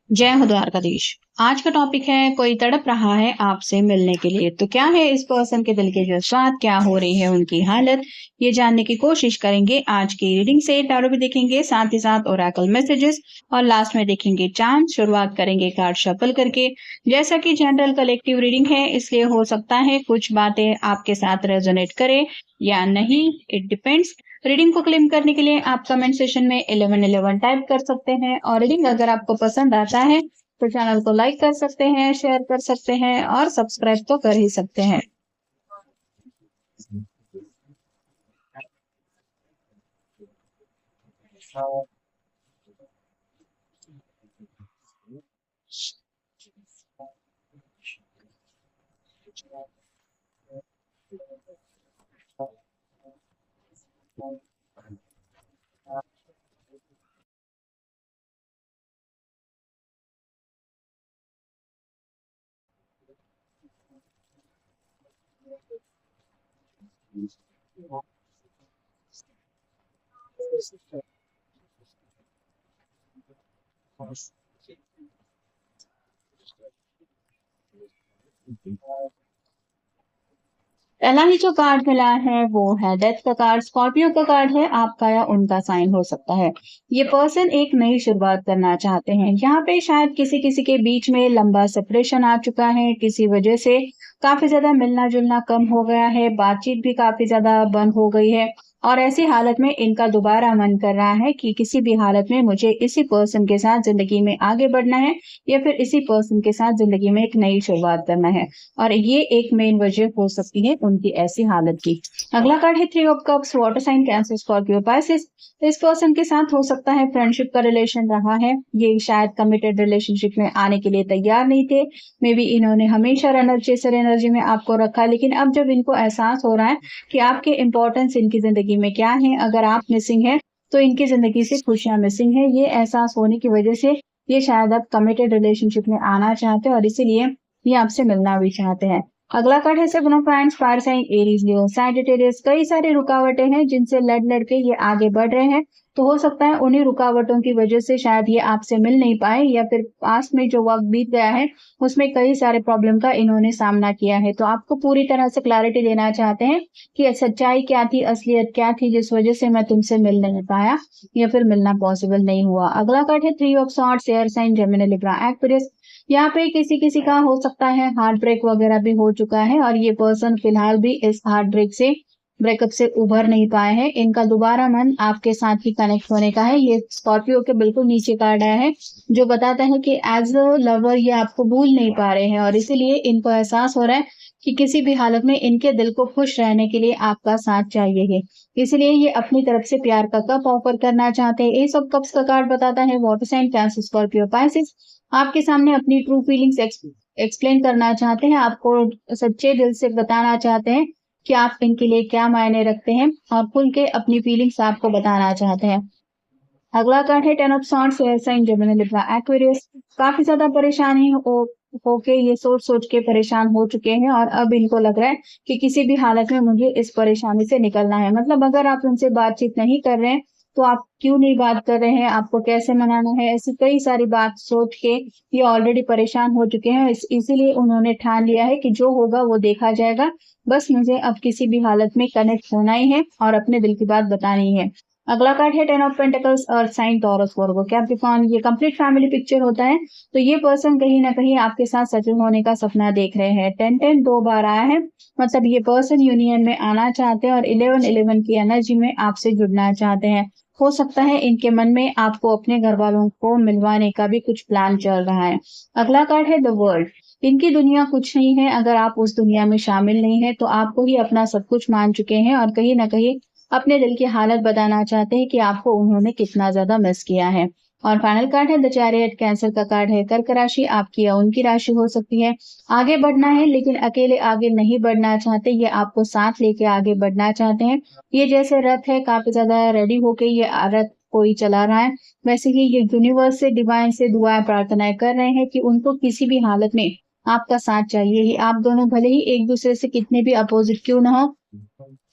जय हो द्वारकाधीश। आज का टॉपिक है कोई तड़प रहा है आपसे मिलने के लिए। तो क्या है इस पर्सन के दिल के जज्बात, क्या हो रही है उनकी हालत, ये जानने की कोशिश करेंगे आज की रीडिंग से। टैरो भी देखेंगे, साथ ही साथ ओरेकल मैसेजेस और लास्ट में देखेंगे चांद। शुरुआत करेंगे कार्ड शफल करके। जैसा कि जनरल कलेक्टिव रीडिंग है, इसलिए हो सकता है कुछ बातें आपके साथ रेजोनेट करे या नहीं, इट डिपेंड्स। रीडिंग को क्लेम करने के लिए आप कमेंट सेशन में 1111 टाइप कर सकते हैं और रीडिंग अगर आपको पसंद आता है तो चैनल को लाइक कर सकते हैं, शेयर कर सकते हैं और सब्सक्राइब तो कर ही सकते हैं। पहला ही जो कार्ड मिला है वो है डेथ का कार्ड। स्कॉर्पियो का कार्ड है, आपका या उनका साइन हो सकता है। ये पर्सन एक नई शुरुआत करना चाहते हैं। यहाँ पे शायद किसी किसी के बीच में लंबा सेपरेशन आ चुका है, किसी वजह से काफी ज्यादा मिलना जुलना कम हो गया है, बातचीत भी काफी ज्यादा बंद हो गई है। और ऐसी हालत में इनका दोबारा मन कर रहा है कि किसी भी हालत में मुझे इसी पर्सन के साथ जिंदगी में आगे बढ़ना है या फिर इसी पर्सन के साथ जिंदगी में एक नई शुरुआत करना है। और ये एक मेन वजह हो सकती है उनकी ऐसी हालत की। अगला कार्ड है 3 of cups, water sign Cancer Scorpio Pisces. इस पर्सन के साथ हो सकता है फ्रेंडशिप का रिलेशन रहा है। ये शायद कमिटेड रिलेशनशिप में आने के लिए तैयार नहीं थे। मे बी इन्होंने हमेशा रनर चेसर एनर्जी में आपको रखा, लेकिन अब जब इनको एहसास हो रहा है कि आपके इंपॉर्टेंस इनकी जिंदगी में क्या है, अगर आप मिसिंग है तो इनकी जिंदगी से खुशियां मिसिंग है। ये एहसास होने की वजह से ये शायद अब कमिटेड रिलेशनशिप में आना चाहते हैं और इसीलिए ये आपसे मिलना भी चाहते हैं। अगला कार्ड है seven of wands, fire sign Aries, Leo, Sagittarius. कई सारी रुकावटें हैं जिनसे लड़ लड़ के ये आगे बढ़ रहे हैं। तो हो सकता है उन्हीं रुकावटों की वजह से शायद ये आपसे मिल नहीं पाए, या फिर पास में जो वक्त बीत गया है उसमें कई सारे प्रॉब्लम का इन्होंने सामना किया है। तो आपको पूरी तरह से क्लैरिटी देना चाहते हैं कि सच्चाई क्या थी, असलियत क्या थी, जिस वजह से मैं तुमसे मिल नहीं पाया या फिर मिलना पॉसिबल नहीं हुआ। अगला कार्ड है 3 of swords, air sign, Gemini, Libra, Aquarius. यहाँ पे किसी किसी का हो सकता है हार्ट ब्रेक वगैरह भी हो चुका है और ये पर्सन फिलहाल भी इस हार्ट ब्रेक से, ब्रेकअप से उभर नहीं पाए हैं। इनका दोबारा मन आपके साथ ही कनेक्ट होने का है। ये स्कॉर्पियो के बिल्कुल नीचे कार्ड आया है जो बताता है कि एज अ लवर ये आपको भूल नहीं पा रहे हैं और इसीलिए इनको एहसास हो रहा है कि किसी भी हालत में इनके दिल को खुश रहने के लिए आपका साथ चाहिए है। इसलिए ये अपनी तरफ से प्यार का कप ऑफर करना चाहते हैं। एस ऑफ कप्स का कार्ड बताता है water sign, Cancer, Scorpio, Pisces. आपके सामने अपनी ट्रू फीलिंग्स एक्सप्लेन करना चाहते हैं, आपको सच्चे दिल से बताना चाहते हैं कि आप इनके लिए क्या मायने रखते हैं और खुल के अपनी फीलिंग्स आपको बताना चाहते हैं। अगला कार्ड है ten of swords, air sign, Gemini, Libra, Aquarius. काफी ज्यादा परेशानी होके ये सोच सोच के परेशान हो चुके हैं और अब इनको लग रहा है कि किसी भी हालत में मुझे इस परेशानी से निकलना है। मतलब अगर आप उनसे बातचीत नहीं कर रहे हैं तो आप क्यों नहीं बात कर रहे हैं, आपको कैसे मनाना है, ऐसी कई सारी बात सोच के ये ऑलरेडी परेशान हो चुके हैं। इसीलिए उन्होंने ठान लिया है कि जो होगा वो देखा जाएगा, बस मुझे अब किसी भी हालत में कनेक्ट होना ही है और अपने दिल की बात बतानी है। अगला कार्ड है ten of pentacles, earth sign, Taurus, Virgo, Capricorn. ये कंप्लीट फैमिली पिक्चर होता है। तो ये पर्सन कहीं ना कहीं आपके साथ सेटल होने का सपना देख रहे हैं। 10-10 दो बार आया है, मतलब ये पर्सन यूनियन में आना चाहते हैं और 11-11 की एनर्जी में आपसे जुड़ना चाहते हैं। हो सकता है इनके मन में आपको अपने घर वालों को मिलवाने का भी कुछ प्लान चल रहा है। अगला कार्ड है द वर्ल्ड। इनकी दुनिया कुछ नहीं है अगर आप उस दुनिया में शामिल नहीं है, तो आपको ही अपना सब कुछ मान चुके हैं और कहीं ना कहीं अपने दिल की हालत बताना चाहते हैं कि आपको उन्होंने कितना ज्यादा मिस किया है। और फाइनल कार्ड है द चैरियट, कैंसर का कार्ड है। कर्क राशि आपकी या उनकी राशि हो सकती है। आगे बढ़ना है लेकिन अकेले आगे नहीं बढ़ना चाहते, ये आपको साथ लेके आगे बढ़ना चाहते हैं। ये जैसे रथ है, काफी ज्यादा रेडी होके ये रथ कोई चला रहा है, वैसे ही ये यूनिवर्स से, डिवाइन से दुआएं प्रार्थनाएं कर रहे हैं कि उनको किसी भी हालत में आपका साथ चाहिए ही। आप दोनों भले ही एक दूसरे से कितने भी अपोजिट क्यों ना हो,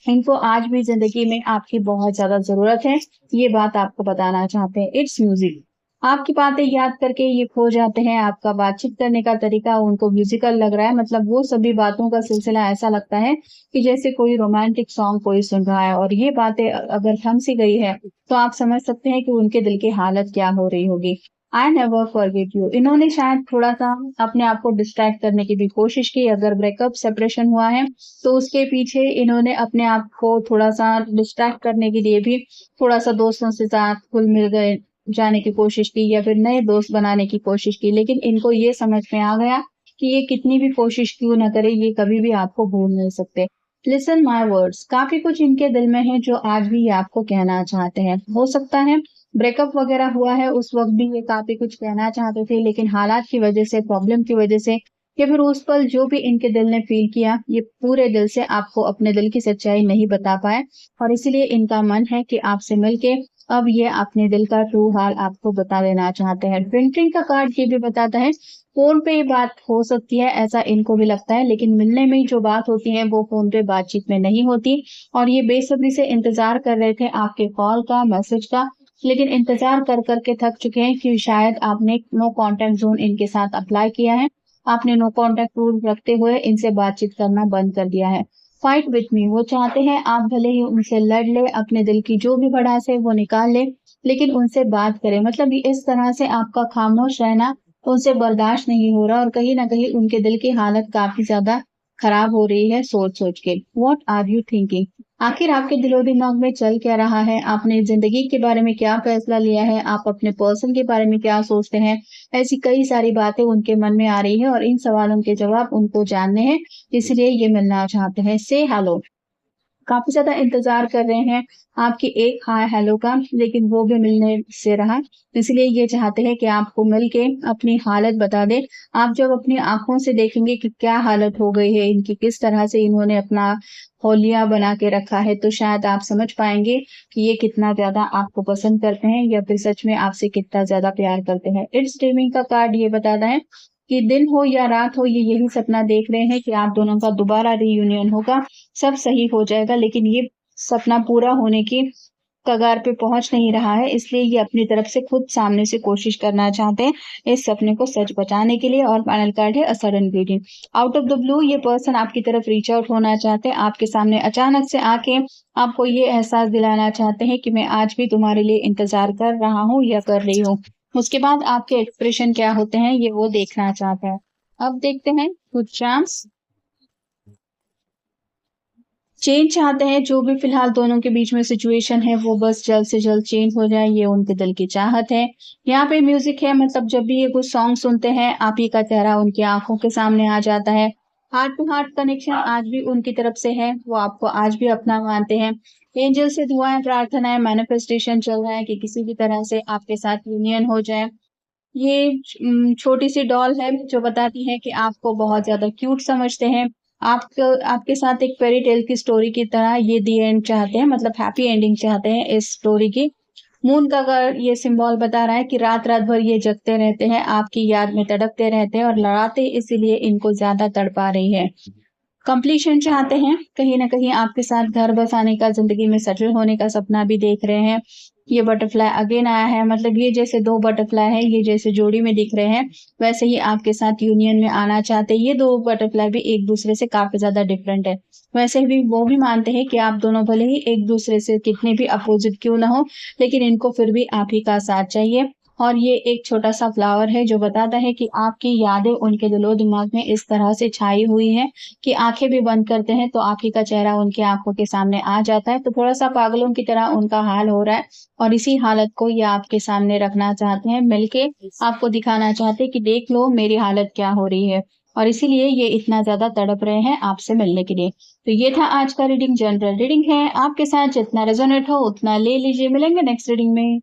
इनको आज भी जिंदगी में आपकी बहुत ज्यादा जरूरत है। ये बात आपको बताना चाहते हैं। It's music. आपकी बातें याद करके ये खो जाते हैं, आपका बातचीत करने का तरीका उनको म्यूज़िकल लग रहा है, मतलब वो सभी बातों का सिलसिला ऐसा लगता है कि जैसे कोई रोमांटिक सॉन्ग कोई सुन रहा है और ये बातें अगर थम सी गई है, तो आप समझ सकते हैं कि उनके दिल की हालत क्या हो रही होगी। आई नेवर फॉरगेट यू, इन्होंने शायद थोड़ा-सा अपने आप को डिस्ट्रैक्ट करने की भी कोशिश की, अगर ब्रेकअप, सेपरेशन हुआ है, तो उसके पीछे इन्होंने अपने आप को थोड़ा-सा डिस्ट्रैक्ट करने के लिए भी थोड़ा-सा दोस्तों के साथ घुल-मिल गए, जाने की कोशिश की या फिर नए दोस्त बनाने की कोशिश की, लेकिन इनको ये समझ में आ गया कि ये कितनी भी कोशिश क्यों ना करे, ये कभी भी आपको भूल नहीं सकते। लिसन माय वर्ड्स, काफ़ी कुछ इनके दिल में है जो आज भी ये आपको कहना चाहते हैं। हो सकता है ब्रेकअप वगैरह हुआ है, उस वक़्त भी ये काफ़ी कुछ कहना चाहते थे, लेकिन हालात की वज़ह से, प्रॉब्लम की वज़ह से या फिर उस पल जो भी इनके दिल ने फ़ील किया, ये पूरे दिल से आपको अपने दिल की सच्चाई नहीं बता पाए और इसीलिए इनका मन है कि आपसे मिलके अब ये अपने दिल का ट्रू हाल आपको बता देना चाहते हैं। ड्रिंकिंग का कार्ड ये भी बताता है, फ़ोन पे ये बात हो सकती है, ऐसा इनको भी लगता है, लेकिन मिलने में जो बात होती है, वो फ़ोन पे बातचीत में नहीं होती और ये बेसब्री से इंतज़ार कर रहे थे आपके कॉल का, मैसेज का, लेकिन इंतज़ार कर के थक चुके हैं कि शायद आपने नो कॉन्टैक्ट ज़ोन इनके साथ अप्लाई किया है। आपने नो कॉन्टैक्ट रूल रखते हुए इनसे बातचीत करना बंद कर दिया है। फाइट विथ मी, वो चाहते हैं आप भले ही उनसे लड़ ले, अपने दिल की जो भी भड़ास है वो निकाल ले, लेकिन उनसे बात करें। मतलब ये इस तरह से आपका खामोश रहना उनसे बर्दाश्त नहीं हो रहा और कहीं न कहीं उनके दिल की हालत काफ़ी ज़्यादा खराब हो रही है सोच-सोच के। What are you thinking? आखिर आपके दिलो-दिमाग में चल क्या रहा है? आपने ज़िंदगी के बारे में क्या फैसला लिया है? आप अपने पर्सन के बारे में क्या सोचते हैं? ऐसी कई सारी बातें उनके मन में आ रही हैं और इन सवालों के जवाब उनको जानने हैं, इसलिए ये मिलना चाहते हैं। से हेलो। काफ़ी ज़्यादा इंतज़ार कर रहे हैं आपकी एक हाय हेलो का, लेकिन वो भी मिलने से रहा। इसलिए ये चाहते हैं कि आपको मिल के अपनी हालत बता दें। आप जब अपनी आँखों से देखेंगे कि क्या हालत हो गई है इनकी, किस तरह से इन्होंने अपना होलिया बना के रखा है, तो शायद आप समझ पाएँगे कि ये कितना ज़्यादा आपको पसंद करते हैं या फिर सच में आपसे कितना ज़्यादा प्यार करते हैं। इट्स ड्रीमिंग का कार्ड ये बताता है कि दिन हो या रात हो, ये यही सपना देख रहे हैं कि आप दोनों का दोबारा रियूनियन होगा, सब सही हो जाएगा, लेकिन ये सपना पूरा होने की कगार पे पहुँच नहीं रहा है, इसलिए ये अपनी तरफ से खुद सामने से कोशिश करना चाहते हैं, इस सपने को सच बचाने के लिए। और फाइनल कार्ड है a sudden bleeding. Out of the blue ये पर्सन आपकी तरफ रीच आउट होना चाहते हैं, आपके सामने अचानक से आके आपको ये एहसास दिलाना चाहते हैं कि मैं आज भी तुम्हारे लिए इंतज़ार कर रहा हूँ या कर रही हूँ। उसके बाद आपके एक्सप्रेशन क्या होते हैं, ये वो देखना चाहता है। अब देखते हैं कुछ चांस चेंज चाहते हैं, जो भी फ़िलहाल दोनों के बीच में सिचुएशन है, वो बस जल्द से जल्द चेंज हो जाए, ये उनके दिल की चाहत है। यहाँ पे म्यूज़िक है, मतलब जब भी ये कुछ सॉन्ग सुनते हैं, आप ही का चेहरा उनकी आँखों के सामने आ जाता है। हार्ट टू हार्ट कनेक्शन आज भी उनकी तरफ से है, वो आपको आज भी अपना मानते हैं। एंजल से दुआएँ, प्रार्थनाएँ, मैनिफेस्टेशन चल रहा है कि किसी भी तरह से आपके साथ यूनियन हो जाए। ये छोटी-सी डॉल है जो बताती है कि आपको बहुत ज़्यादा क्यूट समझते हैं। आपके साथ एक फ़ेयरी टेल की स्टोरी की तरह ये दी एंड चाहते हैं, मतलब हैप्पी एंडिंग चाहते हैं इस स्टोरी की। मून का अगर ये सिंबल बता रहा है कि रात-रात भर ये जगते रहते हैं, आपकी याद में तड़पते रहते हैं और लड़ाते इसीलिए इनको ज़्यादा तड़पा रही है। कंप्लीशन चाहते हैं, कहीं न कहीं आपके साथ घर बसाने का, ज़िंदगी में सेटल होने का सपना भी देख रहे हैं। ये बटरफ्लाई अगेन आया है, मतलब ये जैसे 2 बटरफ्लाई हैं, ये जैसे जोड़ी में दिख रहे हैं, वैसे ही आपके साथ यूनियन में आना चाहते हैं। ये 2 बटरफ्लाई भी एक-दूसरे से काफ़ी ज़्यादा डिफरेंट है। वैसे भी वो भी मानते हैं कि आप दोनों भले ही एक-दूसरे से कितने भी अपोज़िट क्यों ना हो, लेकिन इनको फिर भी आप ही का साथ चाहिए। और ये एक छोटा-सा फ्लावर है जो बताता है कि आपकी यादें उनके दिलो-दिमाग में इस तरह से छाई हुई हैं कि आँखें भी बंद करते हैं तो आप ही का चेहरा उनकी आँखों के सामने आ जाता है, तो थोड़ा-सा पागलों की तरह उनका हाल हो रहा है और इसी हालत को ये आपके सामने रखना चाहते हैं, मिलके आपको दिखाना चाहते हैं कि देख लो मेरी हालत क्या हो रही है और इसीलिए ये इतना ज़्यादा तड़प रहे हैं आपसे मिलने के लिए। तो ये था आज का रीडिंग, जनरल रीडिंग है, आपके साथ जितना रेज़ोनेट हो उतना ले लीजिए, मिलेंगे नेक्स्ट रीडिंग में।